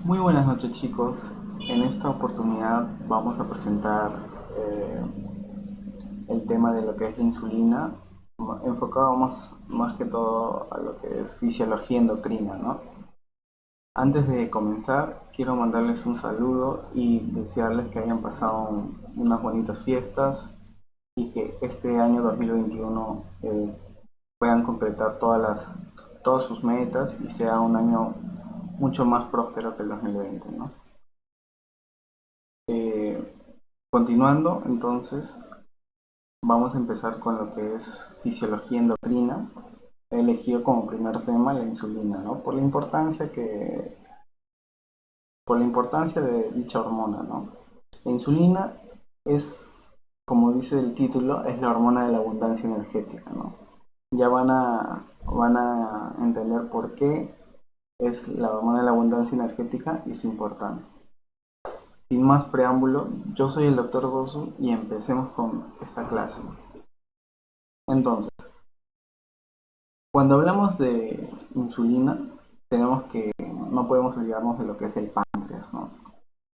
Muy buenas noches, chicos. En esta oportunidad vamos a presentar eh, el tema de lo que es la insulina, enfocado más que todo a lo que es fisiología endocrina, ¿no? Antes de comenzar, quiero mandarles un saludo y desearles que hayan pasado unas bonitas fiestas y que este año 2021 puedan concretar todas sus metas y sea un año mucho más próspero que el 2020, ¿no? Eh, Continuando, entonces, vamos a empezar con lo que es fisiología endocrina. He elegido como primer tema la insulina, ¿no? Por la importancia de dicha hormona, ¿no? La insulina es, como dice el título, es la hormona de la abundancia energética, ¿no? Ya van a entender por qué es la hormona de la abundancia energética y su importancia. Sin más preámbulo, yo soy el Dr. Gosu y empecemos con esta clase. Entonces, cuando hablamos de insulina, no podemos olvidarnos de lo que es el páncreas, ¿no?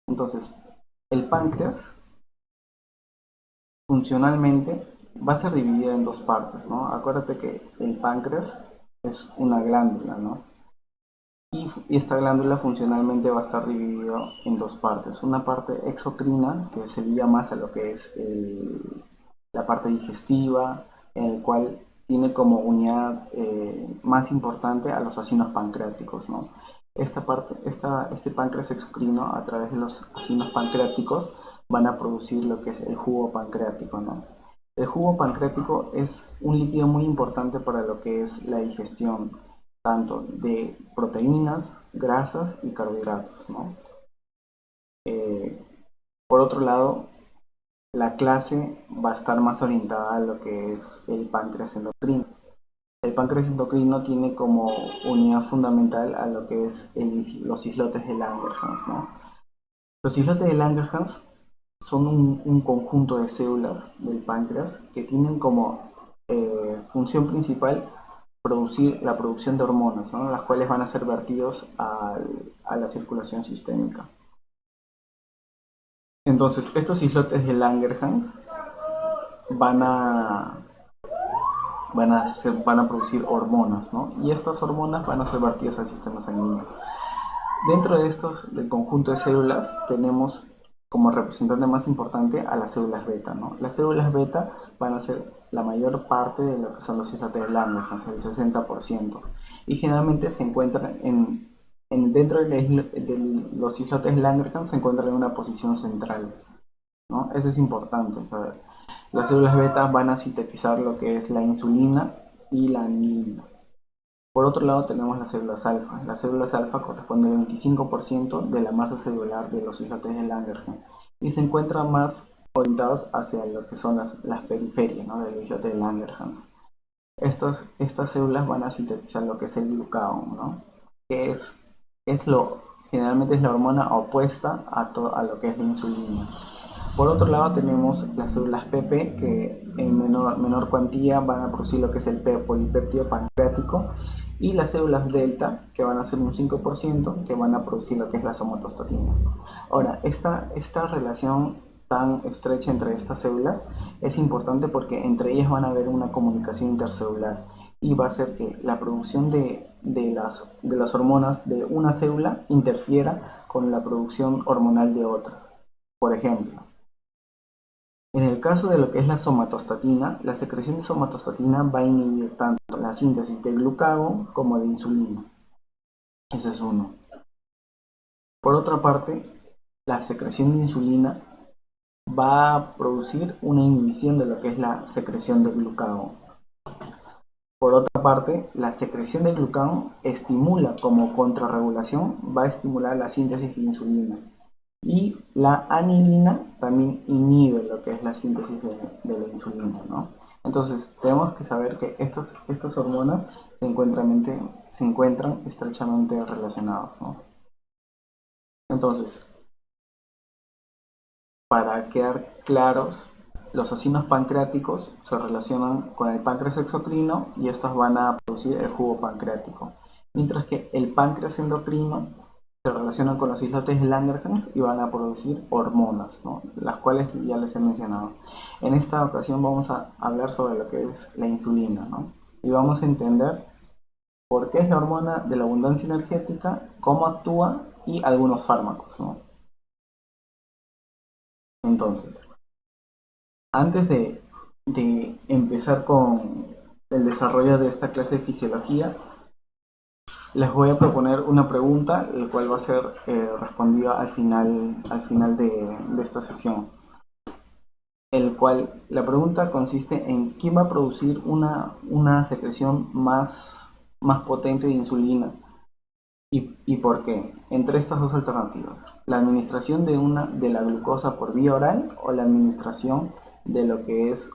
Entonces, el páncreas funcionalmente va a ser dividido en dos partes, ¿no? Acuérdate que el páncreas es una glándula, ¿no? Y esta glándula funcionalmente va a estar dividido en dos partes. Una parte exocrina, que se liga más a lo que es la parte digestiva, en el cual tiene como unidad más importante a los acinos pancreáticos, ¿no? Este páncreas exocrino, a través de los acinos pancreáticos, van a producir lo que es el jugo pancreático, ¿no? El jugo pancreático es un líquido muy importante para lo que es la digestión, tanto de proteínas, grasas y carbohidratos, ¿no? Eh, por otro lado, la clase va a estar más orientada a lo que es el páncreas endocrino. El páncreas endocrino tiene como unidad fundamental a lo que es los islotes de Langerhans, ¿no? Los islotes de Langerhans son un conjunto de células del páncreas que tienen como función principal producir la producción de hormonas, ¿no? Las cuales van a ser vertidos a la circulación sistémica. Entonces, estos islotes de Langerhans van a, van a producir hormonas, ¿no? Y estas hormonas van a ser vertidas al sistema sanguíneo. Dentro de estos, del conjunto de células, tenemos como representante más importante a las células beta, ¿no? Las células beta van a ser la mayor parte de lo que son los islotes de Langerhans, el 60%, y generalmente se encuentran dentro de los islotes de Langerhans se encuentran en una posición central, ¿no? Eso es importante saber. Las células beta van a sintetizar lo que es la insulina y la anilina. Por otro lado tenemos las células alfa. Las células alfa corresponden al 25% de la masa celular de los islotes de Langerhans y se encuentran más orientados hacia lo que son las periferias, ¿no?, del islote de Langerhans. Estas células van a sintetizar lo que es el glucagón, ¿no?, que es generalmente es la hormona opuesta a lo que es la insulina. Por otro lado tenemos las células PP que en menor cuantía van a producir lo que es el polipéptido pancreático, y las células delta que van a ser un 5% que van a producir lo que es la somatostatina. Ahora, esta relación tan estrecha entre estas células es importante porque entre ellas van a haber una comunicación intercelular y va a hacer que la producción de las hormonas de una célula interfiera con la producción hormonal de otra. Por ejemplo, en el caso de lo que es la somatostatina, la secreción de somatostatina va a inhibir tanto la síntesis de glucagón como de insulina. Ese es uno. Por otra parte, la secreción de insulina va a producir una inhibición de lo que es la secreción de glucagón. Por otra parte, la secreción de glucagón estimula como contrarregulación, va a estimular la síntesis de insulina. Y la anilina también inhibe lo que es la síntesis de la insulina, ¿no? Entonces, tenemos que saber que estas hormonas se encuentran estrechamente relacionadas, ¿no? Entonces, para quedar claros, los acinos pancreáticos se relacionan con el páncreas exocrino y estos van a producir el jugo pancreático, mientras que el páncreas endocrino se relacionan con los islotes de Langerhans y van a producir hormonas, ¿no? Las cuales ya les he mencionado. En esta ocasión vamos a hablar sobre lo que es la insulina, ¿no? Y vamos a entender por qué es la hormona de la abundancia energética, cómo actúa y algunos fármacos, ¿no? Entonces, antes de empezar con el desarrollo de esta clase de fisiología, les voy a proponer una pregunta, el cual va a ser respondida al final de esta sesión. El cual, la pregunta consiste en quién va a producir una secreción más potente de insulina y por qué. Entre estas dos alternativas, la administración de la glucosa por vía oral o la administración de lo que es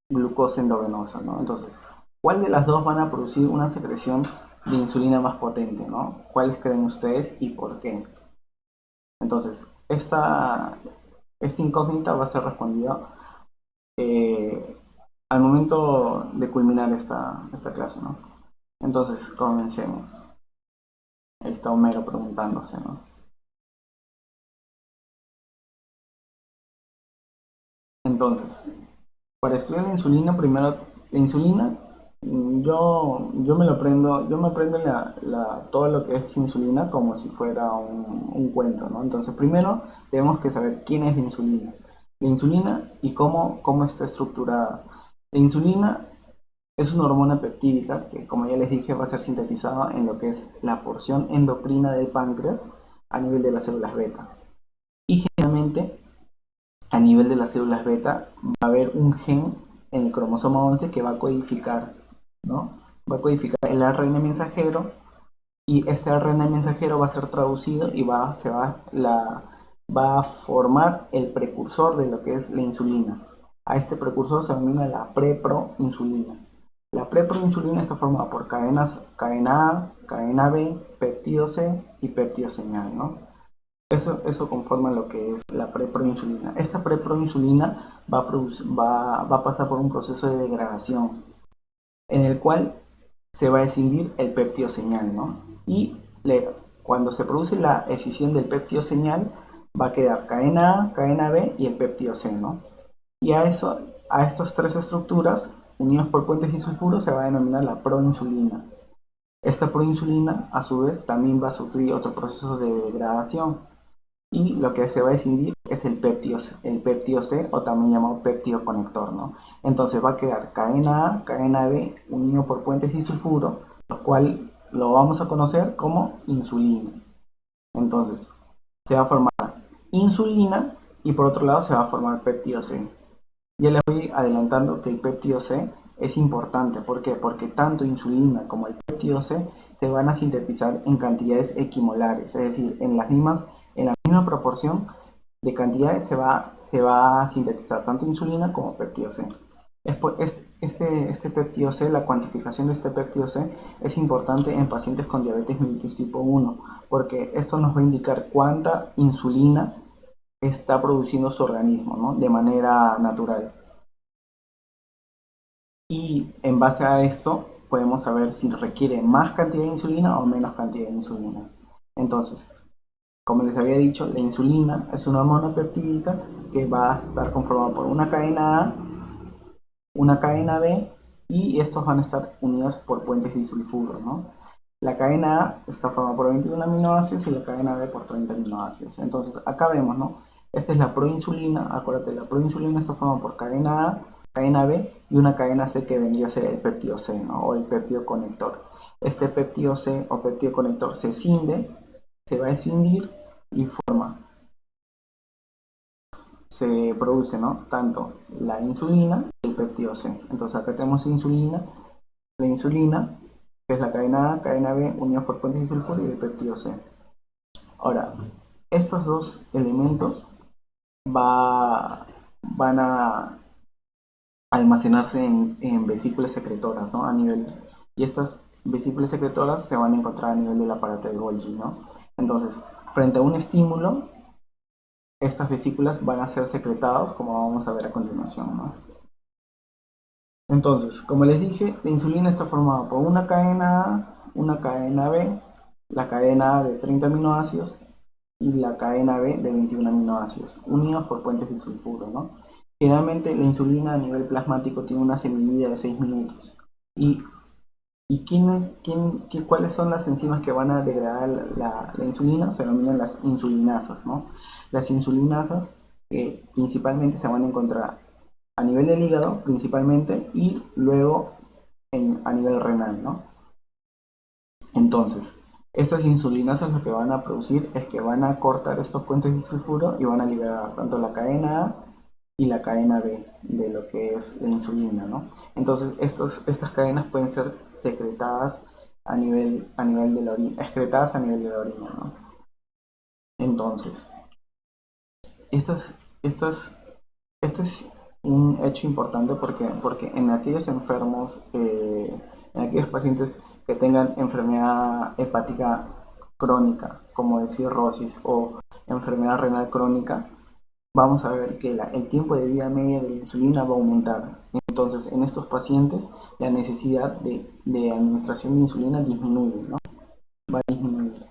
glucosa endovenosa, ¿no? Entonces, ¿cuál de las dos van a producir una secreción de insulina más potente, ¿no? ¿Cuáles creen ustedes y por qué? Entonces, esta incógnita va a ser respondida eh, al momento de culminar esta clase, ¿no? Entonces, comencemos. Ahí está Homero preguntándose, ¿no? Entonces, para estudiar la insulina, primero, la insulina, yo me aprendo todo lo que es insulina como si fuera un cuento, ¿no? Entonces, primero tenemos que saber quién es la insulina y cómo está estructurada. La insulina es una hormona peptídica que, como ya les dije, va a ser sintetizada en lo que es la porción endocrina del páncreas a nivel de las células beta. Y generalmente a nivel de las células beta va a haber un gen en el cromosoma 11 que va a codificar, ¿no? Va a codificar el ARN mensajero y este ARN mensajero va a ser traducido y va a formar el precursor de lo que es la insulina. A este precursor se denomina la preproinsulina. La preproinsulina está formada por cadena A, cadena B, péptido C y péptido señal, ¿no? Eso conforma lo que es la preproinsulina. Esta preproinsulina va a pasar por un proceso de degradación en el cual se va a escindir el péptido señal, ¿no? Y cuando se produce la escisión del péptido señal, va a quedar cadena A, cadena B y el péptido C, ¿no? Y a estas tres estructuras, unidas por puentes disulfuros, se va a denominar la proinsulina. Esta proinsulina, a su vez, también va a sufrir otro proceso de degradación y lo que se va a escindir es el péptido C o también llamado péptido conector, ¿no? Entonces va a quedar cadena A, cadena B unido por puentes disulfuro, lo cual lo vamos a conocer como insulina. Entonces se va a formar insulina y por otro lado se va a formar péptido C. Ya les voy adelantando que el péptido C es importante. ¿Por qué? Porque tanto insulina como el péptido C se van a sintetizar en cantidades equimolares, es decir, en la misma proporción de cantidades se va a sintetizar tanto insulina como péptido C. Este péptido C, la cuantificación de este péptido C es importante en pacientes con diabetes mellitus tipo 1, porque esto nos va a indicar cuánta insulina está produciendo su organismo, ¿no? De manera natural. Y en base a esto podemos saber si requiere más cantidad de insulina o menos cantidad de insulina. Entonces, como les había dicho, la insulina es una hormona peptídica que va a estar conformada por una cadena A, una cadena B y estos van a estar unidos por puentes disulfuros, ¿no? La cadena A está formada por 21 aminoácidos y la cadena B por 30 aminoácidos. Entonces, acá vemos, ¿no? Esta es la proinsulina. Acuérdate, la proinsulina está formada por cadena A, cadena B y una cadena C que vendría a ser el péptido C, ¿no? O el péptido conector. Este péptido C o péptido conector se escinde, se va a escindir y se produce, ¿no? Tanto la insulina y el péptido C. Entonces acá tenemos la insulina, que es la cadena A, cadena B, unidos por puentes disulfuro y el péptido C. Ahora, estos dos elementos van a almacenarse en vesículas secretoras, ¿no? Y estas vesículas secretoras se van a encontrar a nivel del aparato de Golgi, ¿no? Entonces, frente a un estímulo, estas vesículas van a ser secretadas, como vamos a ver a continuación, ¿no? Entonces, como les dije, la insulina está formada por una cadena A, una cadena B la cadena A de 30 aminoácidos y la cadena B de 21 aminoácidos, unidos por puentes disulfuro, ¿no? Generalmente la insulina a nivel plasmático tiene una semivida de 6 minutos. ¿Y, cuáles son las enzimas que van a degradar la insulina? Se denominan las insulinasas, ¿no? Las insulinasas principalmente se van a encontrar a nivel del hígado, principalmente, y luego a nivel renal, ¿no? Entonces, estas insulinasas lo que van a producir es que van a cortar estos puentes de sulfuro y van a liberar tanto la cadena A y la cadena B de lo que es la insulina, ¿no? Entonces, estas cadenas pueden ser secretadas a nivel de la orina, excretadas a nivel de la orina, ¿no? Entonces, estas, estas, esto es un hecho importante porque en aquellos enfermos, en aquellos pacientes que tengan enfermedad hepática crónica, como de cirrosis o enfermedad renal crónica, vamos a ver que el tiempo de vida media de la insulina va a aumentar. Entonces, en estos pacientes, la necesidad de administración de insulina disminuye, ¿no? Va a disminuir.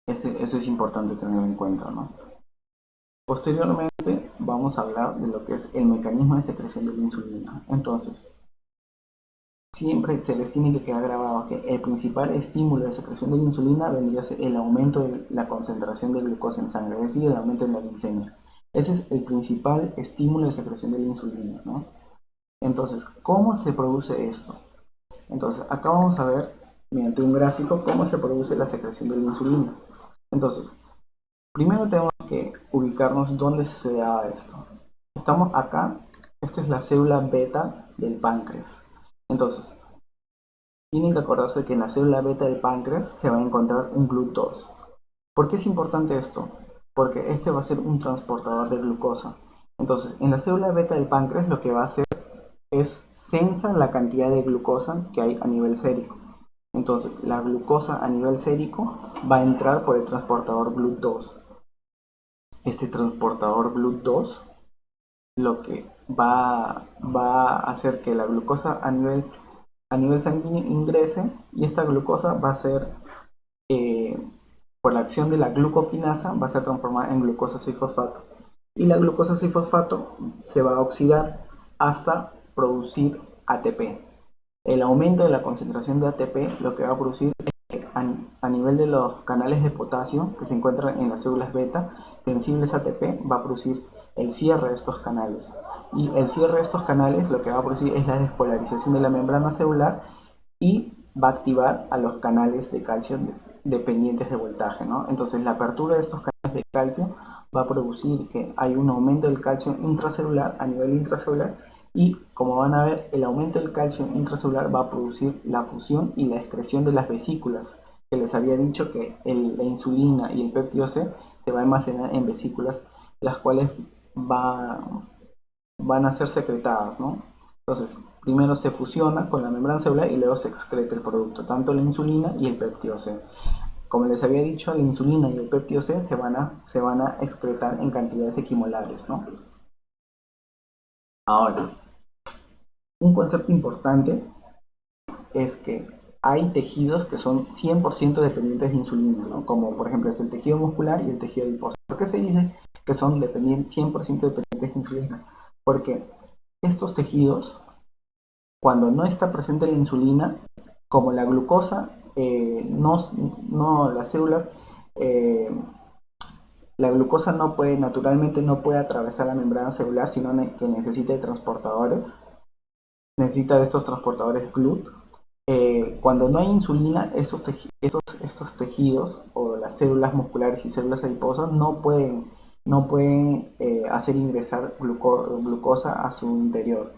Eso es importante tener en cuenta, ¿no? Posteriormente, vamos a hablar de lo que es el mecanismo de secreción de la insulina. Entonces, siempre se les tiene que quedar grabado que el principal estímulo de secreción de la insulina vendría a ser el aumento de la concentración de glucosa en sangre, es decir, el aumento de la glicemia. Ese es el principal estímulo de secreción de la insulina, ¿no? Entonces, ¿cómo se produce esto? Entonces, acá vamos a ver, mediante un gráfico, cómo se produce la secreción de la insulina. Entonces, primero tenemos que ubicarnos dónde se da esto. Estamos acá, esta es la célula beta del páncreas. Entonces, tienen que acordarse que en la célula beta del páncreas se va a encontrar un GLUT2. ¿Por qué es importante esto? Porque este va a ser un transportador de glucosa. Entonces, en la célula beta del páncreas lo que va a hacer es censa la cantidad de glucosa que hay a nivel sérico. Entonces, la glucosa a nivel sérico va a entrar por el transportador GLUT2. Este transportador GLUT2 lo que va a hacer que la glucosa a nivel sanguíneo ingrese y esta glucosa va a ser, eh, por la acción de la glucoquinasa, va a ser transformada en glucosa 6-fosfato. Y la glucosa 6-fosfato se va a oxidar hasta producir ATP. El aumento de la concentración de ATP lo que va a producir es que a nivel de los canales de potasio que se encuentran en las células beta sensibles a ATP va a producir el cierre de estos canales. Y el cierre de estos canales lo que va a producir es la despolarización de la membrana celular y va a activar a los canales de calcio dependientes de voltaje, ¿no? Entonces la apertura de estos canales de calcio va a producir que hay un aumento del calcio intracelular a nivel intracelular y como van a ver el aumento del calcio intracelular va a producir la fusión y la excreción de las vesículas que les había dicho que la insulina y el péptido C se va a almacenar en vesículas las cuales van a ser secretadas, ¿no? Entonces, primero se fusiona con la membrana celular y luego se excreta el producto, tanto la insulina y el péptido C. Como les había dicho, la insulina y el péptido C se van a excretar en cantidades equimolares, ¿no? Ahora, un concepto importante es que hay tejidos que son 100% dependientes de insulina, ¿no? Como por ejemplo es el tejido muscular y el tejido adiposo. ¿Por qué se dice que son 100% dependientes de insulina? Porque estos tejidos, cuando no está presente la insulina, como la glucosa, las células, eh, la glucosa no puede, naturalmente no puede atravesar la membrana celular, sino que necesita de transportadores, necesita de estos transportadores GLUT. Cuando no hay insulina, estos tejidos o las células musculares y células adiposas no pueden hacer ingresar glucosa a su interior.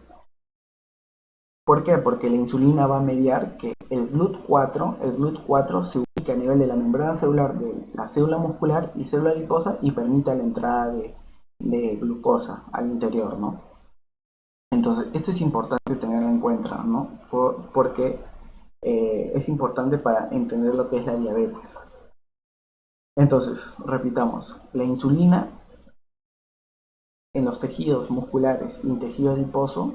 ¿Por qué? Porque la insulina va a mediar que el GLUT4 se ubique a nivel de la membrana celular de la célula muscular y célula adiposa y permita la entrada de glucosa al interior, ¿no? Entonces, esto es importante tenerlo en cuenta, ¿no? Porque es importante para entender lo que es la diabetes. Entonces, repitamos, la insulina en los tejidos musculares y tejido adiposo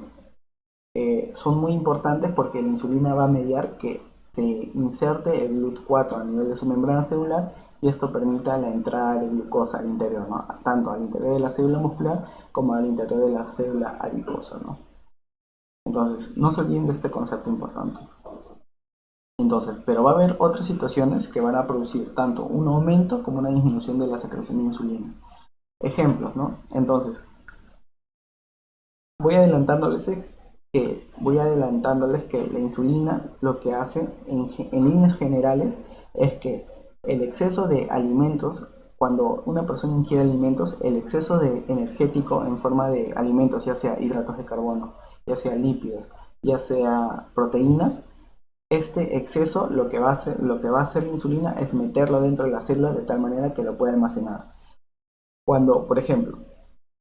son muy importantes porque la insulina va a mediar que se inserte el GLUT4 a nivel de su membrana celular y esto permita la entrada de glucosa al interior, ¿no? Tanto al interior de la célula muscular como al interior de la célula adiposa, ¿no? Entonces, no se olviden de este concepto importante. Entonces, pero va a haber otras situaciones que van a producir tanto un aumento como una disminución de la secreción de insulina. Ejemplos, ¿no? Entonces, voy adelantándoles que la insulina lo que hace en líneas generales es que el exceso de alimentos, cuando una persona ingiere alimentos, el exceso de energético en forma de alimentos, ya sea hidratos de carbono, ya sea lípidos, ya sea proteínas, este exceso lo que va a hacer la insulina es meterlo dentro de la célula de tal manera que lo pueda almacenar. Cuando, por ejemplo,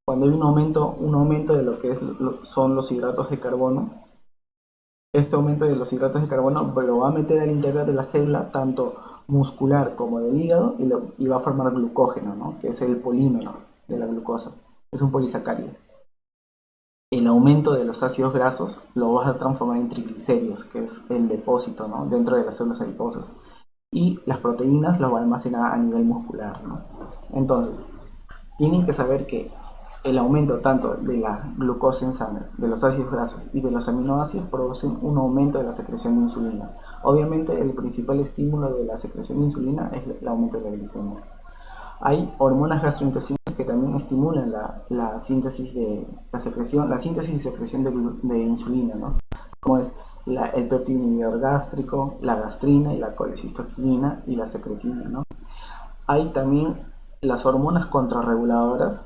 cuando hay un aumento de lo que son los hidratos de carbono, este aumento de los hidratos de carbono lo va a meter al interior de la célula, tanto muscular como del hígado, y va a formar glucógeno, ¿no? Que es el polímero de la glucosa. Es un polisacárido. El aumento de los ácidos grasos lo vas a transformar en triglicéridos, que es el depósito, ¿no? Dentro de las células adiposas. Y las proteínas las va a almacenar a nivel muscular, ¿no? Entonces, tienen que saber que el aumento tanto de la glucosa en sangre, de los ácidos grasos y de los aminoácidos producen un aumento de la secreción de insulina. Obviamente el principal estímulo de la secreción de insulina es el aumento de la glicemia. Hay hormonas gastrointestinales que también estimulan la síntesis de la secreción, la síntesis y secreción de insulina, ¿no? Como es el péptido inhibidor gástrico, la gastrina y la colecistoquina y la secretina, ¿no? Hay también las hormonas contrarreguladoras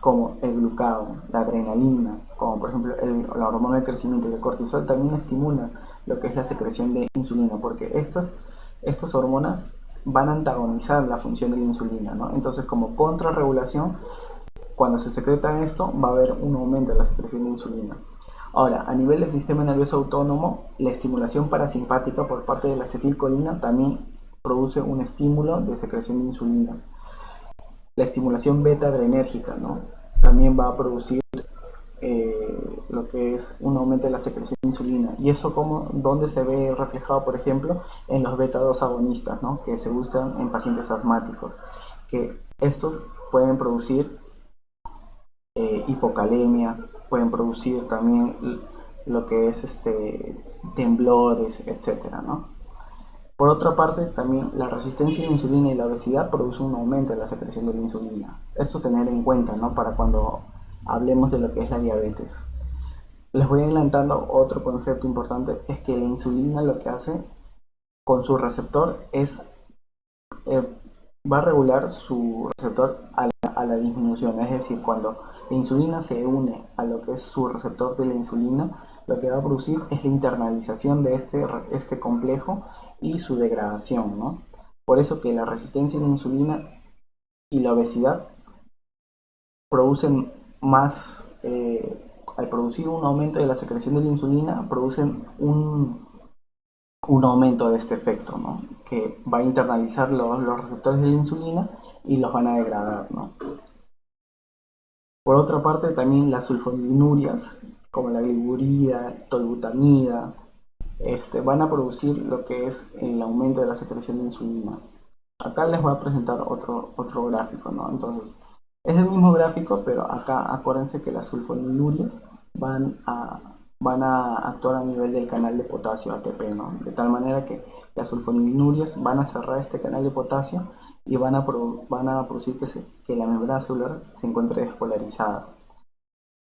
como el glucagón, la adrenalina, como por ejemplo la hormona del crecimiento y el cortisol, también estimulan lo que es la secreción de insulina, porque estas hormonas van a antagonizar la función de la insulina, ¿no? Entonces, como contrarregulación, cuando se secreta esto, va a haber un aumento de la secreción de insulina. Ahora, a nivel del sistema nervioso autónomo, la estimulación parasimpática por parte de la acetilcolina también produce un estímulo de secreción de insulina. La estimulación beta adrenérgica, ¿no? También va a producir lo que es un aumento de la secreción de insulina. Y eso donde se ve reflejado, por ejemplo, en los beta 2 agonistas, ¿no? Que se usan en pacientes asmáticos, que estos pueden producir hipocalemia, pueden producir también lo que es temblores, etcétera, ¿no? Por otra parte, también la resistencia a la insulina y la obesidad produce un aumento de la secreción de la insulina. Esto tener en cuenta, ¿no? Para cuando hablemos de lo que es la diabetes. Les voy adelantando otro concepto importante, es que la insulina lo que hace con su receptor es, eh, va a regular su receptor a la disminución, es decir, cuando la insulina se une a lo que es su receptor de la insulina, lo que va a producir es la internalización de este complejo y su degradación, ¿no? Por eso que la resistencia a la insulina y la obesidad producen más, al producir un aumento de la secreción de la insulina, producen un aumento de este efecto, ¿no? Que va a internalizar los receptores de la insulina y los van a degradar, ¿no? Por otra parte, también las sulfonilurias, como la gliburida, tolbutamida, van a producir lo que es el aumento de la secreción de insulina. Acá les voy a presentar otro gráfico, ¿no? Entonces, es el mismo gráfico, pero acá acuérdense que las sulfonilurias van a actuar a nivel del canal de potasio ATP, ¿no? De tal manera que las sulfonilurias van a cerrar este canal de potasio y van a producir que la membrana celular se encuentre despolarizada.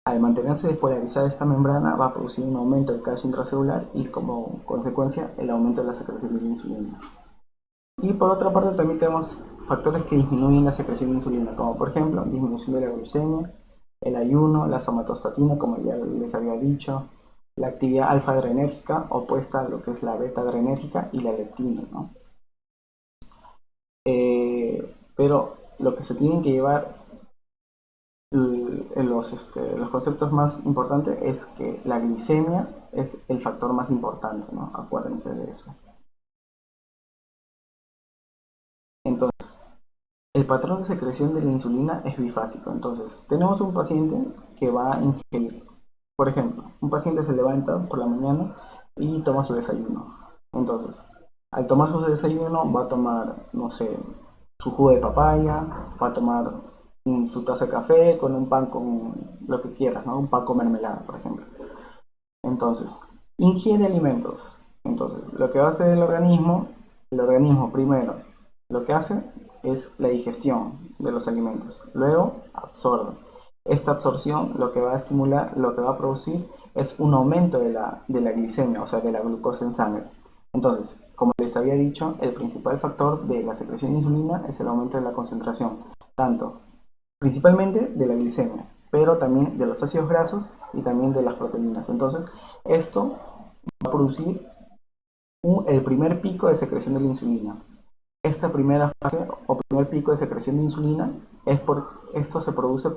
Al mantenerse despolarizada esta membrana va a producir un aumento del calcio intracelular y como consecuencia el aumento de la secreción de la insulina. Y por otra parte también tenemos factores que disminuyen la secreción de insulina, como por ejemplo disminución de la glucemia, el ayuno, la somatostatina, como ya les había dicho, la actividad alfa-adrenérgica opuesta a lo que es la beta-adrenérgica y la leptina, ¿no? Pero lo que se tienen que llevar los conceptos más importantes es que la glicemia es el factor más importante, ¿no? Acuérdense de eso. Entonces, el patrón de secreción de la insulina es bifásico. Entonces, tenemos un paciente que va a ingerir, por ejemplo, un paciente se levanta por la mañana y toma su desayuno. Entonces, al tomar su desayuno va a tomar, no sé, su jugo de papaya, va a tomar su taza de café con un pan con lo que quieras, ¿no? Un pan con mermelada, por ejemplo. Entonces, ingiere alimentos. Entonces, lo que va a hacer el organismo primero, lo que hace es la digestión de los alimentos. Luego, absorbe. Esta absorción lo que va a estimular, lo que va a producir es un aumento de la glicemia, o sea, de la glucosa en sangre. Entonces, como les había dicho, el principal factor de la secreción de insulina es el aumento de la concentración, tanto principalmente de la glicemia, pero también de los ácidos grasos y también de las proteínas. Entonces, esto va a producir el primer pico de secreción de la insulina. Esta primera fase o primer pico de secreción de insulina es por esto se produce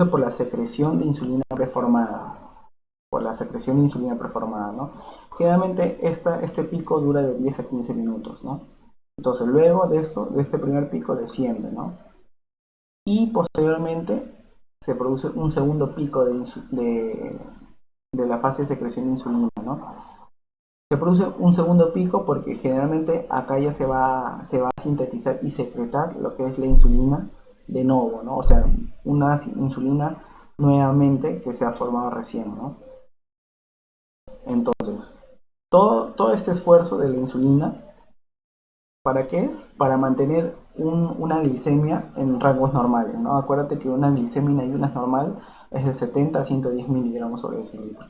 por la secreción de insulina preformada, ¿no? Generalmente este pico dura de 10 a 15 minutos, ¿no? Entonces, luego de esto, de este primer pico desciende, ¿no? Y posteriormente se produce un segundo pico de la fase de secreción de insulina, ¿no? Se produce un segundo pico porque generalmente acá ya se va a sintetizar y secretar lo que es la insulina de nuevo, ¿no? O sea, una insulina nuevamente que se ha formado recién, ¿no? Entonces, todo este esfuerzo de la insulina, ¿para qué es? Para mantener una glicemia en rangos normales, ¿no? Acuérdate que una glicemia en ayunas normal es de 70 a 110 miligramos sobre decilitro.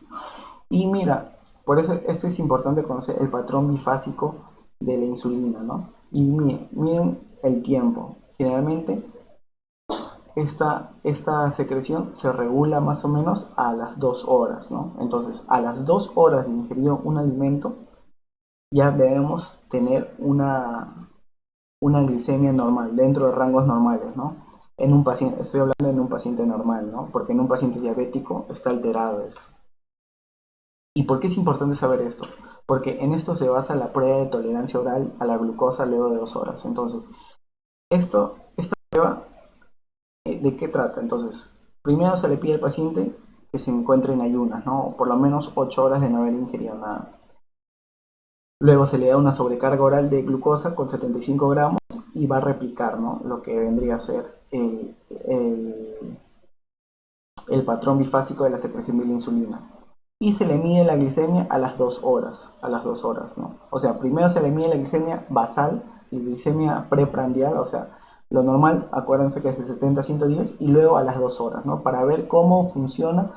Y mira, por eso esto es importante conocer el patrón bifásico de la insulina, ¿no? Y miren el tiempo. Generalmente esta secreción se regula más o menos a las 2 horas, ¿no? Entonces, a las 2 horas de ingerido un alimento, ya debemos tener una glicemia normal, dentro de rangos normales, ¿no? En un paciente, estoy hablando en un paciente normal, ¿no? Porque en un paciente diabético está alterado esto. ¿Y por qué es importante saber esto? Porque en esto se basa la prueba de tolerancia oral a la glucosa luego de 2 horas. Entonces, esta prueba, ¿de qué trata? Entonces, primero se le pide al paciente que se encuentre en ayunas, ¿no? O por lo menos 8 horas de no haber ingerido nada. Luego se le da una sobrecarga oral de glucosa con 75 gramos y va a replicar, ¿no? Lo que vendría a ser el patrón bifásico de la secreción de la insulina. Y se le mide la glicemia a las 2 horas, ¿no? O sea, primero se le mide la glicemia basal y glicemia preprandial, o sea, lo normal, acuérdense que es de 70 a 110, y luego a las 2 horas, ¿no? Para ver cómo funciona,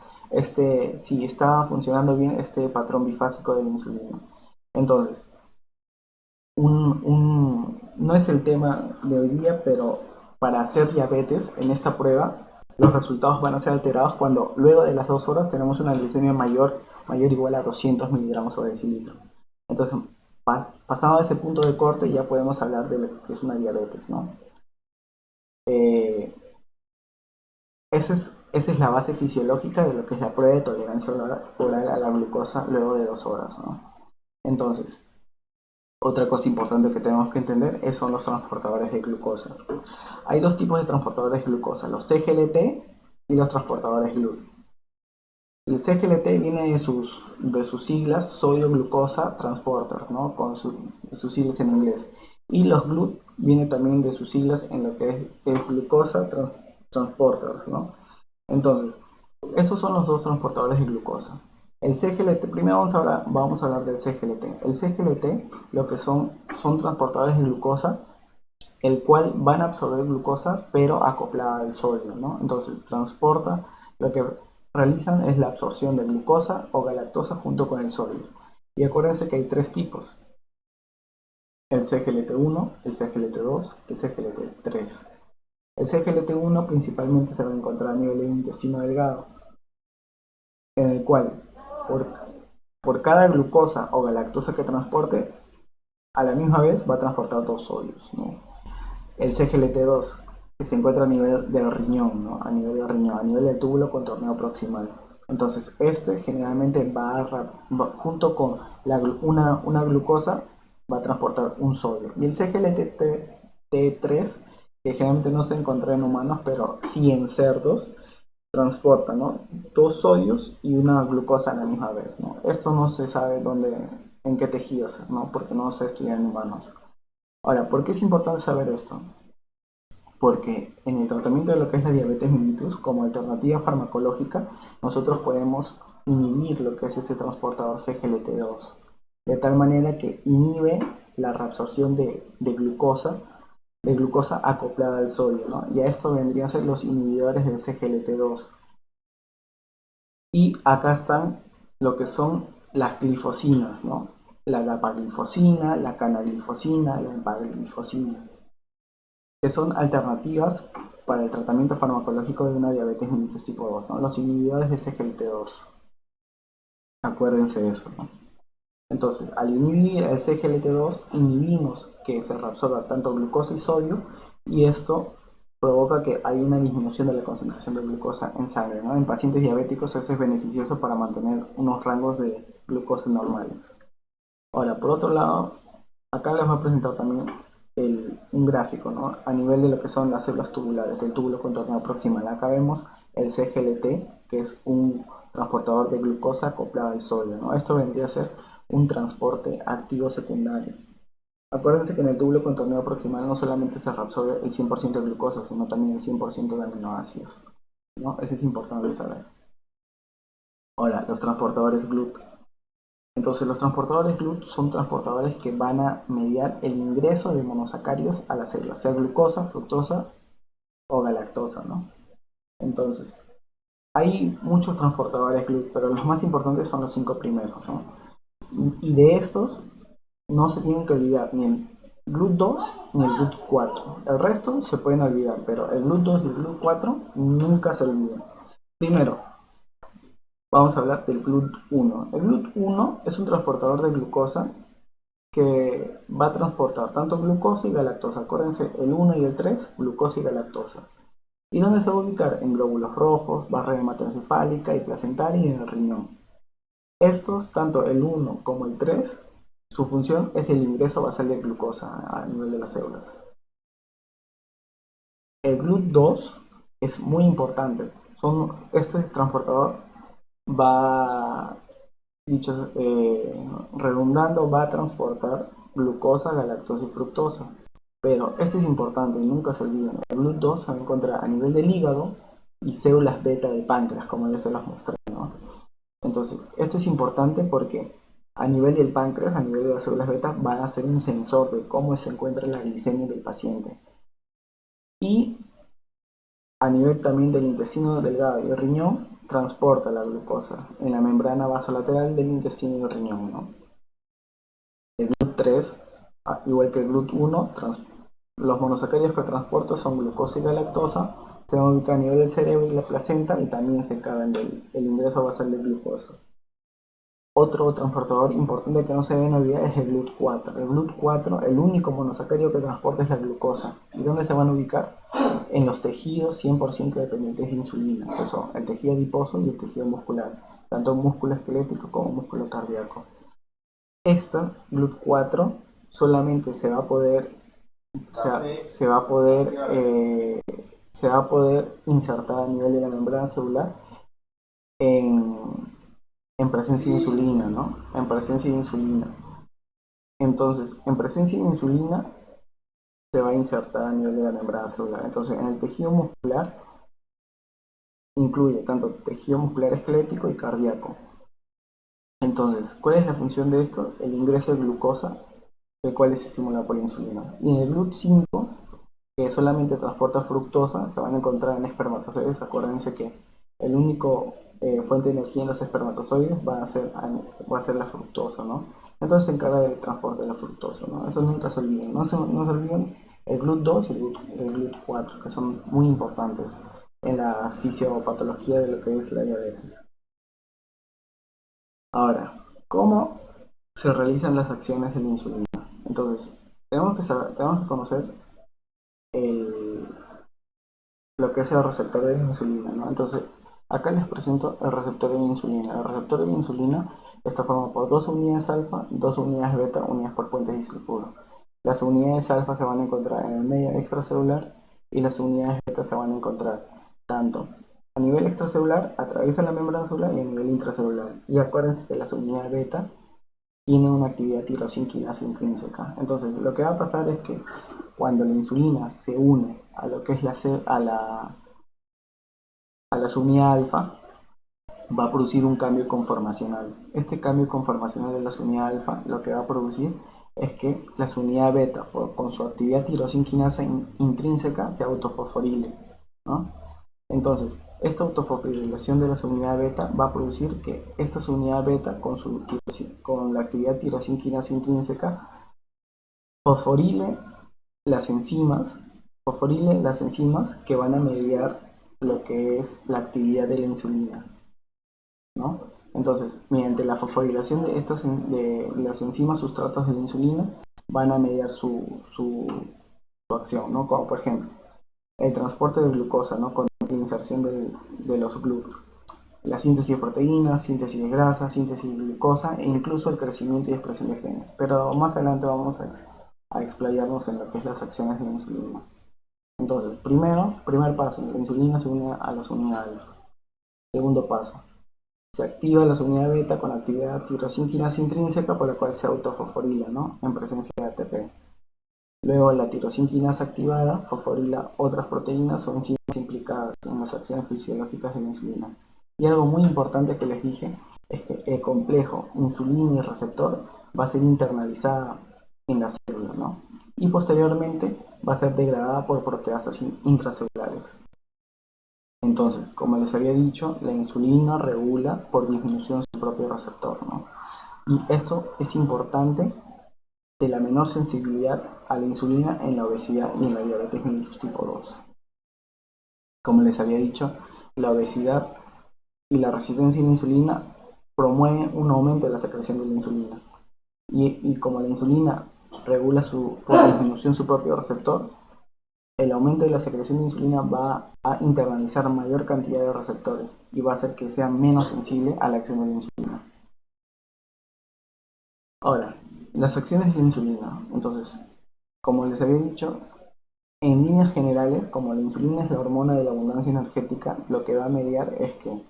si está funcionando bien este patrón bifásico de la insulina. Entonces, no es el tema de hoy día, pero para hacer diabetes en esta prueba, los resultados van a ser alterados cuando luego de las 2 horas tenemos una glicemia mayor o igual a 200 miligramos sobre decilitro. Entonces, pasado ese punto de corte, ya podemos hablar de lo que es una diabetes, ¿no? Eh, esa es la base fisiológica de lo que es la prueba de tolerancia oral a la glucosa luego de 2 horas, ¿no? Entonces, otra cosa importante que tenemos que entender son los transportadores de glucosa. Hay dos tipos de transportadores de glucosa, los CGLT y los transportadores GLUT. El CGLT viene de sus siglas Sodio Glucosa Transporters, ¿no? Con sus siglas en inglés. Y los GLUT vienen también de sus siglas en lo que es Glucosa Transporters, ¿no? Entonces, estos son los dos transportadores de glucosa. El CGLT, primero vamos a hablar del CGLT. El CGLT lo que son transportadores de glucosa, el cual van a absorber glucosa pero acoplada al sodio, ¿no? Entonces transporta, lo que realizan es la absorción de glucosa o galactosa junto con el sodio. Y acuérdense que hay tres tipos: el CGLT1, el CGLT2, el CGLT3. El CGLT1 principalmente se va a encontrar a nivel del intestino delgado, en el cual por, por cada glucosa o galactosa que transporte, a la misma vez va a transportar dos sodios, ¿no? El CGLT2, que se encuentra a nivel del riñón, ¿no? A nivel del riñón, a nivel del túbulo contorneo proximal. Entonces, este generalmente junto con una glucosa, va a transportar un sodio. Y el CGLT3, que generalmente no se encuentra en humanos, pero sí en cerdos, transporta, ¿no? Dos sodios y una glucosa a la misma vez, ¿no? Esto no se sabe en qué tejidos, ¿no? Porque no se estudia en humanos. Ahora, ¿por qué es importante saber esto? Porque en el tratamiento de lo que es la diabetes mellitus, como alternativa farmacológica, nosotros podemos inhibir lo que es ese transportador CGLT2, de tal manera que inhibe la reabsorción de glucosa acoplada al sodio, ¿no? Y a esto vendrían a ser los inhibidores del CGLT2. Y acá están lo que son las glifosinas, ¿no? La dapaglifosina, la canaglifosina, la empaglifosina, que son alternativas para el tratamiento farmacológico de una diabetes mellitus tipo 2, ¿no? Los inhibidores de CGLT2. Acuérdense de eso, ¿no? Entonces, al inhibir el CGLT2, inhibimos que se reabsorba tanto glucosa y sodio, y esto provoca que hay una disminución de la concentración de glucosa en sangre, ¿no? En pacientes diabéticos eso es beneficioso para mantener unos rangos de glucosa normales. Ahora, por otro lado, acá les voy a presentar también un gráfico, ¿no? A nivel de lo que son las células tubulares del túbulo contorneado proximal. Acá vemos el CGLT, que es un transportador de glucosa acoplada al sodio, ¿no? Esto vendría a ser un transporte activo secundario. Acuérdense que en el túbulo contorneado proximal no solamente se reabsorbe el 100% de glucosa, sino también el 100% de aminoácidos, ¿no? Eso es importante saber. Ahora, los transportadores GLUT. Entonces, los transportadores GLUT son transportadores que van a mediar el ingreso de monosacáridos a la célula, sea glucosa, fructosa o galactosa, ¿no? Entonces, hay muchos transportadores GLUT, pero los más importantes son los 5 primeros, ¿no? Y de estos, no se tienen que olvidar ni el GLUT2 ni el GLUT4. El resto se pueden olvidar, pero el GLUT2 y el GLUT4 nunca se olvidan. Primero, vamos a hablar del GLUT1. El GLUT1 es un transportador de glucosa que va a transportar tanto glucosa y galactosa. Acuérdense, el 1 y el 3, glucosa y galactosa. ¿Y dónde se va a ubicar? En glóbulos rojos, barrera hematoencefálica y placentaria y en el riñón. Estos, tanto el 1 como el 3, su función es el ingreso basal de glucosa a nivel de las células. El GLUT2 es muy importante. Este transportador va, dicho redundando, va a transportar glucosa, galactosa y fructosa. Pero esto es importante, nunca se olviden. El GLUT2 se va a encontrar a nivel del hígado y células beta del páncreas, como ya se las mostré, ¿no? Entonces, esto es importante porque a nivel del páncreas, a nivel de las células beta, van a ser un sensor de cómo se encuentra la glicemia del paciente. Y a nivel también del intestino delgado y el riñón, transporta la glucosa en la membrana vasolateral del intestino y el riñón, ¿no? El GLUT3, igual que el GLUT1, los monosacáridos que transporta son glucosa y galactosa, se van a ubicar a nivel del cerebro y la placenta y también se encargan del ingreso basal de glucosa. Otro transportador importante que no se deben olvidar es el GLUT4. El GLUT4, el único monosacárido que transporta es la glucosa. ¿Y dónde se van a ubicar? En los tejidos 100% dependientes de insulina, que son el tejido adiposo y el tejido muscular, tanto músculo esquelético como músculo cardíaco. Esta GLUT4 solamente se va a poder, se va a poder, se va a poder insertar a nivel de la membrana celular en, en presencia de insulina, ¿no? En presencia de insulina. Entonces, en presencia de insulina se va a insertar a nivel de la membrana celular. Entonces, en el tejido muscular incluye tanto tejido muscular esquelético y cardíaco. Entonces, ¿cuál es la función de esto? El ingreso de glucosa, el cual es estimulado por la insulina. Y en el GLUT5, que solamente transporta fructosa, se van a encontrar en espermatozoides. Acuérdense que el único fuente de energía en los espermatozoides va a ser la fructosa, ¿no? Entonces se encarga del transporte de la fructosa, ¿no? Eso nunca se olviden. No se olviden el GLUT2 y el GLUT4, que son muy importantes en la fisiopatología de lo que es la diabetes. Ahora, ¿cómo se realizan las acciones de la insulina? Entonces, tenemos que conocer el, lo que es el receptor de la insulina, ¿no? Entonces, acá les presento el receptor de la insulina. El receptor de la insulina está formado por dos unidades alfa y dos unidades beta unidas por puentes disulfuros. Las unidades alfa se van a encontrar en el medio extracelular y las unidades beta se van a encontrar tanto a nivel extracelular, atraviesan la membrana celular y a nivel intracelular. Y acuérdense que las unidades beta tiene una actividad tirosina intrínseca. Entonces, lo que va a pasar es que cuando la insulina se une a lo que es a la subunidad alfa, va a producir un cambio conformacional. Este cambio conformacional de la subunidad alfa lo que va a producir es que la subunidad beta, con su actividad tirosina intrínseca, se autofosforile, ¿no? Entonces, esta autofosforilación de la subunidad beta va a producir que esta subunidad beta, con la actividad tirosina intrínseca, fosforile las enzimas, fosforile las enzimas que van a mediar lo que es la actividad de la insulina, ¿no? Entonces, mediante la fosforilación de las enzimas sustratos de la insulina, van a mediar su acción, ¿no? Como por ejemplo, el transporte de glucosa, ¿no? Con la inserción de los GLUT, la síntesis de proteínas, síntesis de grasa, síntesis de glucosa e incluso el crecimiento y expresión de genes. Pero más adelante vamos a explayarnos en lo que es las acciones de la insulina. Entonces, primer paso, la insulina se une a la subunidad alfa. Segundo paso, se activa la subunidad beta con actividad tirosina intrínseca por la cual se autofosforila, ¿no? En presencia de ATP. Luego la tirosina activada fosforila otras proteínas o enzimas implicadas en las acciones fisiológicas de la insulina. Y algo muy importante que les dije es que el complejo insulina y receptor va a ser internalizada en la célula, ¿no? Y posteriormente va a ser degradada por proteasas intracelulares. Entonces, como les había dicho, la insulina regula por disminución su propio receptor, ¿no? Y esto es importante de la menor sensibilidad a la insulina en la obesidad y en la diabetes mellitus tipo 2. Como les había dicho, la obesidad y la resistencia a la insulina promueven un aumento de la secreción de la insulina. Y como la insulina regula por disminución su propio receptor, el aumento de la secreción de insulina va a internalizar mayor cantidad de receptores y va a hacer que sea menos sensible a la acción de la insulina. Ahora, las acciones de la insulina. Entonces, como les había dicho, en líneas generales, como la insulina es la hormona de la abundancia energética, lo que va a mediar es que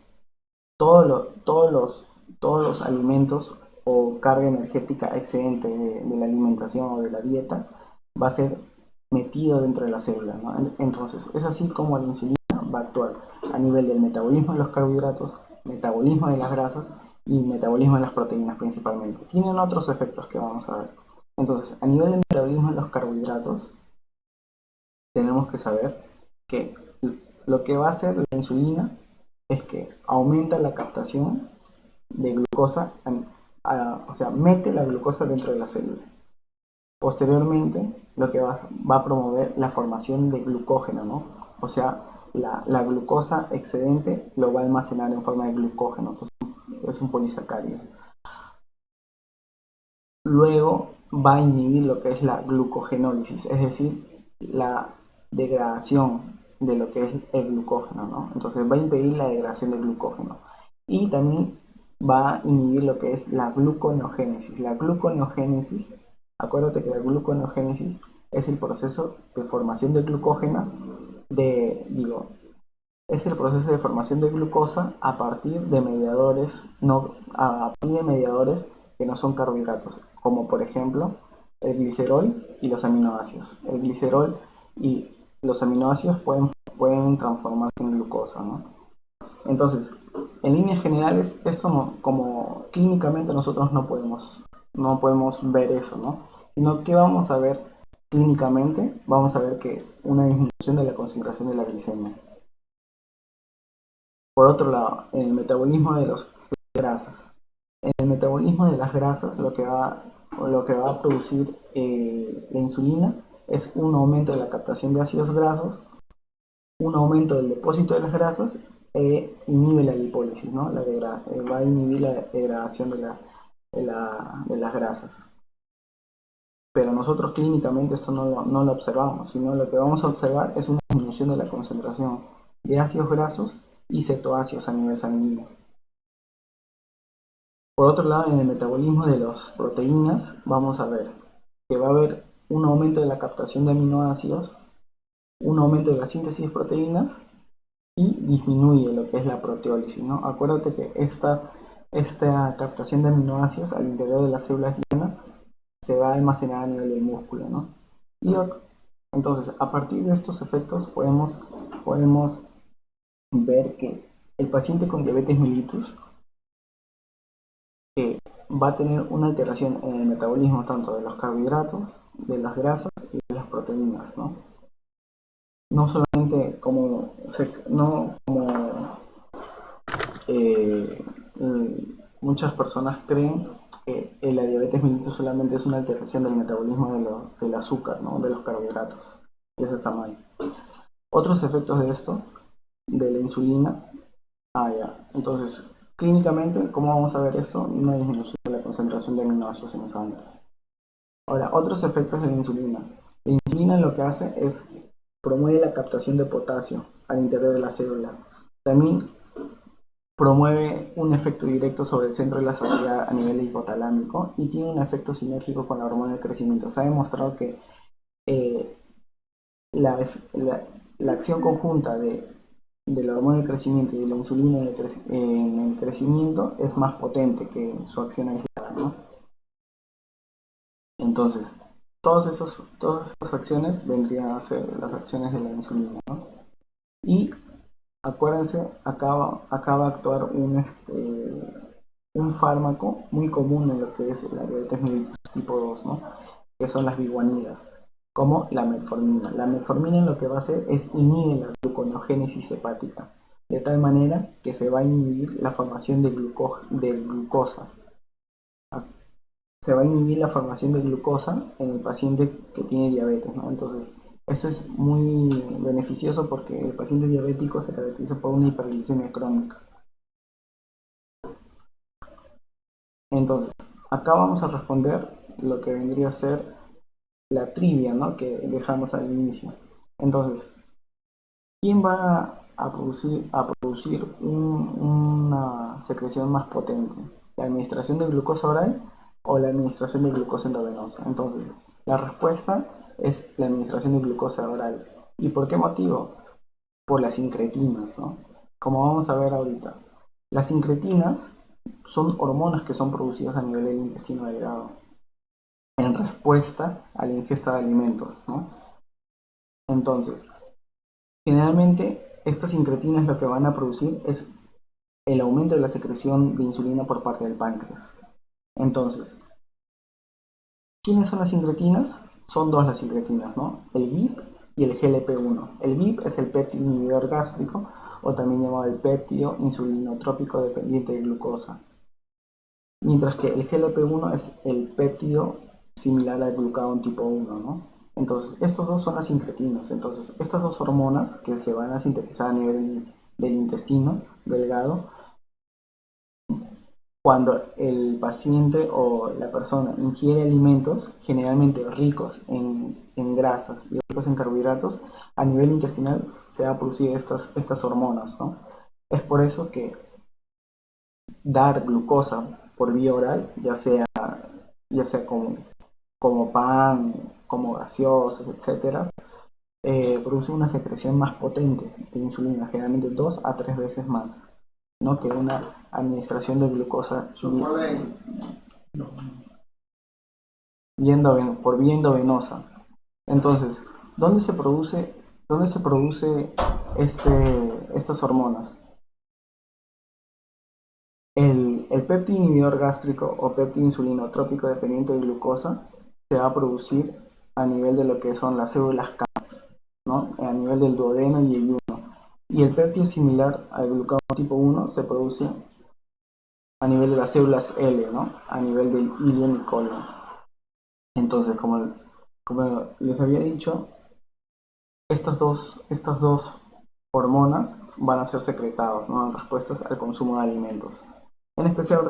todos los alimentos o carga energética excedente de la alimentación o de la dieta va a ser metido dentro de la célula, ¿no? Entonces, es así como la insulina va a actuar a nivel del metabolismo de los carbohidratos, metabolismo de las grasas y metabolismo de las proteínas principalmente. Tienen otros efectos que vamos a ver. Entonces, a nivel del metabolismo de los carbohidratos, tenemos que saber que lo que va a hacer la insulina es que aumenta la captación de glucosa, o sea, mete la glucosa dentro de la célula. Posteriormente, lo que va a promover la formación de glucógeno, ¿no? O sea, la glucosa excedente lo va a almacenar en forma de glucógeno, entonces es un polisacárido. Luego va a inhibir lo que es la glucogenólisis, es decir, la degradación de lo que es el glucógeno, ¿no? Entonces va a impedir la degradación del glucógeno. Y también va a inhibir lo que es la gluconeogénesis. La gluconeogénesis, acuérdate que la gluconeogénesis es el proceso de formación de glucógeno, es el proceso de formación de glucosa a partir de mediadores, a partir de mediadores que no son carbohidratos, como por ejemplo el glicerol y los aminoácidos. El glicerol y los aminoácidos pueden transformarse en glucosa, ¿no? Entonces, en líneas generales, esto no, como clínicamente nosotros no podemos ver eso, ¿no? Sino que vamos a ver clínicamente, vamos a ver que una disminución de la concentración de la glicemia. Por otro lado, en el metabolismo de las grasas. En el metabolismo de las grasas, lo que va a producir la insulina es un aumento de la captación de ácidos grasos, un aumento del depósito de las grasas e inhibe la lipólisis, ¿no? Va a inhibir la degradación de las grasas. Pero nosotros clínicamente esto no lo observamos, sino lo que vamos a observar es una disminución de la concentración de ácidos grasos y cetoácidos a nivel sanguíneo. Por otro lado, en el metabolismo de las proteínas vamos a ver que va a haber un aumento de la captación de aminoácidos, un aumento de la síntesis de proteínas y disminuye lo que es la proteólisis, ¿no? Acuérdate que esta esta captación de aminoácidos al interior de las células gliana se va a almacenar a nivel del músculo, ¿no? Y entonces, a partir de estos efectos podemos ver que el paciente con diabetes mellitus va a tener una alteración en el metabolismo tanto de los carbohidratos, de las grasas y de las proteínas, ¿no? No solamente no como eh, muchas personas creen que la diabetes mellitus solamente es una alteración del metabolismo del azúcar, ¿no? De los carbohidratos. Y eso está mal. Otros efectos de esto, de la insulina, ya. Entonces, clínicamente, ¿cómo vamos a ver esto? Una disminución de la concentración de aminoácidos en sangre. Ahora, otros efectos de la insulina. La insulina lo que hace es promueve la captación de potasio al interior de la célula. También promueve un efecto directo sobre el centro de la saciedad a nivel hipotalámico y tiene un efecto sinérgico con la hormona del crecimiento. Se ha demostrado que eh, la, la acción conjunta de la hormona del crecimiento y de la insulina en el crecimiento es más potente que su acción aislada, ¿no? Entonces, todas estas acciones vendrían a ser las acciones de la insulina, ¿no? Y acuérdense, acaba de actuar un fármaco muy común en lo que es la diabetes mellitus tipo 2, ¿no? Que son las biguanidas, como la metformina. La metformina lo que va a hacer es inhibir la gluconeogénesis hepática, de tal manera que se va a inhibir la formación de glucosa. Se va a inhibir la formación de glucosa en el paciente que tiene diabetes, ¿no? Entonces, esto es muy beneficioso porque el paciente diabético se caracteriza por una hiperglicemia crónica. Entonces, acá vamos a responder lo que vendría a ser la trivia, ¿no? Que dejamos al inicio. Entonces, ¿quién va a producir una secreción más potente? ¿La administración de glucosa oral o la administración de glucosa endovenosa? Entonces, la respuesta es la administración de glucosa oral. ¿Y por qué motivo? Por las incretinas, ¿no? Como vamos a ver ahorita. Las incretinas son hormonas que son producidas a nivel del intestino delgado en respuesta a la ingesta de alimentos, ¿no? Entonces, generalmente estas incretinas lo que van a producir es el aumento de la secreción de insulina por parte del páncreas. Entonces, ¿quiénes son las incretinas? Son dos las incretinas, ¿no? El GIP y el GLP-1. El GIP es el péptido inhibidor gástrico o también llamado el péptido insulinotrópico dependiente de glucosa. Mientras que el GLP-1 es el péptido similar al glucagón tipo 1, ¿no? Entonces, estos dos son las incretinas. Entonces, estas dos hormonas que se van a sintetizar a nivel del intestino delgado, cuando el paciente o la persona ingiere alimentos generalmente ricos en grasas y ricos en carbohidratos, a nivel intestinal se van a producir estas hormonas, ¿no? Es por eso que dar glucosa por vía oral, ya sea como pan, como gaseosas, etcétera, produce una secreción más potente de insulina, generalmente 2 a 3 veces más, ¿no? Que una administración de glucosa por vía endovenosa. Entonces, ¿dónde se produce, estas hormonas? El péptido inhibidor gástrico o péptido insulinotrópico dependiente de glucosa se va a producir a nivel de lo que son las células K, ¿no? A nivel del duodeno y el yuno. Y el péptido similar al glucagón tipo 1 se produce a nivel de las células L, ¿no? A nivel del ilion y colon. Entonces, como les había dicho, estas dos hormonas van a ser secretadas, ¿no? En respuestas al consumo de alimentos. En especial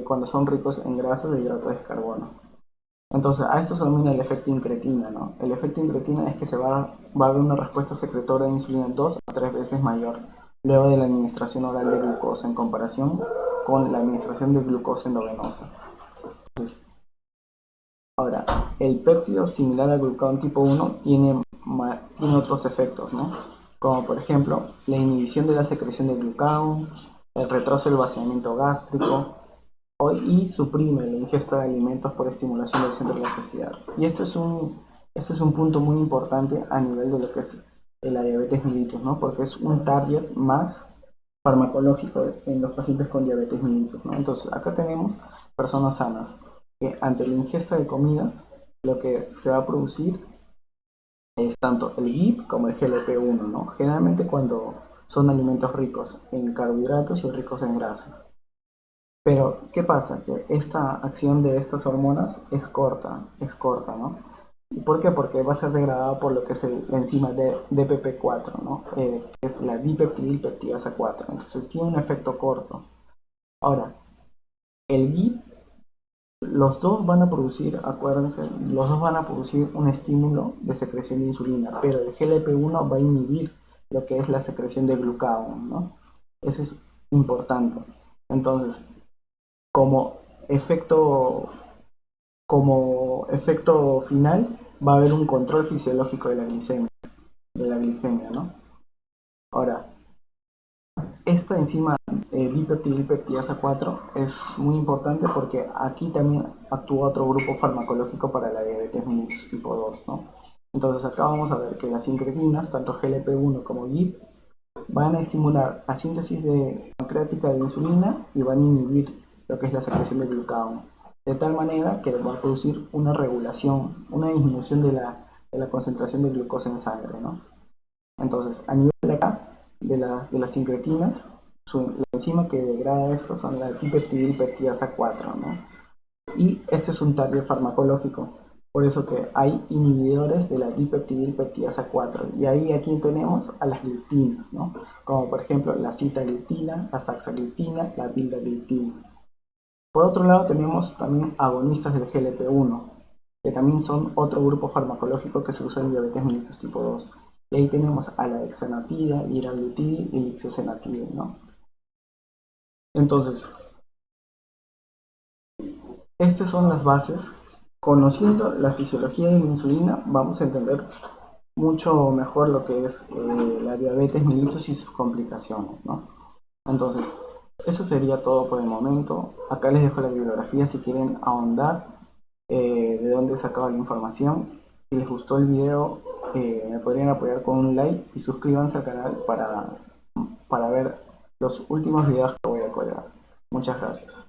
cuando son ricos en grasas e hidratos de carbono. Entonces, a esto se denomina el efecto incretina, ¿no? El efecto incretina es que va a haber una respuesta secretora de insulina 2 a 3 veces mayor luego de la administración oral de glucosa en comparación con la administración de glucosa endovenosa. Entonces, ahora, el péptido similar al glucagón tipo 1 tiene otros efectos, ¿no? Como por ejemplo, la inhibición de la secreción de glucagón, el retraso del vaciamiento gástrico y suprime la ingesta de alimentos por estimulación del centro de la saciedad. Y esto es un punto muy importante a nivel de lo que es la diabetes mellitus, ¿no? Porque es un target más farmacológico en los pacientes con diabetes mellitus, ¿no? Entonces, acá tenemos personas sanas que ante la ingesta de comidas, lo que se va a producir es tanto el GIP como el GLP-1, ¿no? Generalmente cuando son alimentos ricos en carbohidratos y ricos en grasa. Pero, ¿qué pasa? Que esta acción de estas hormonas es corta, ¿no? ¿Y por qué? Porque va a ser degradada por lo que es la enzima de DPP4, ¿no? Que es la dipeptidilpeptidasa 4. Entonces tiene un efecto corto. Ahora, el GIP, los dos van a producir, acuérdense, los dos van a producir un estímulo de secreción de insulina, pero el GLP-1 va a inhibir lo que es la secreción de glucagón, ¿no? Eso es importante. Entonces, como efecto, como efecto final va a haber un control fisiológico de la glicemia, ¿no? Ahora, esta enzima dipeptidilpeptidasa 4 es muy importante porque aquí también actúa otro grupo farmacológico para la diabetes mellitus tipo 2, ¿no? Entonces acá vamos a ver que las incretinas, tanto GLP-1 como GIP, van a estimular la síntesis pancreática de insulina y van a inhibir lo que es la secreción de glucagón, de tal manera que va a producir una regulación, una disminución de la concentración de glucosa en sangre, ¿no? Entonces, a nivel de acá, de las incretinas, la enzima que degrada esto son la dipeptidilpeptidasa 4, ¿no? Y este es un target farmacológico, por eso que hay inhibidores de la dipeptidilpeptidasa 4, y ahí aquí tenemos a las gliptinas, ¿no? Como por ejemplo la sitagliptina, la saxagliptina, la vildagliptina. Por otro lado tenemos también agonistas del GLP-1, que también son otro grupo farmacológico que se usa en diabetes mellitus tipo 2. Y ahí tenemos a la hexanatida, liraglutide y lixosenatide, ¿no? Entonces, estas son las bases. Conociendo la fisiología de la insulina, vamos a entender mucho mejor lo que es la diabetes mellitus y sus complicaciones, ¿no? Entonces, eso sería todo por el momento. Acá les dejo la bibliografía si quieren ahondar de dónde he sacado la información. Si les gustó el video, me podrían apoyar con un like y suscríbanse al canal para ver los últimos videos que voy a colgar. Muchas gracias.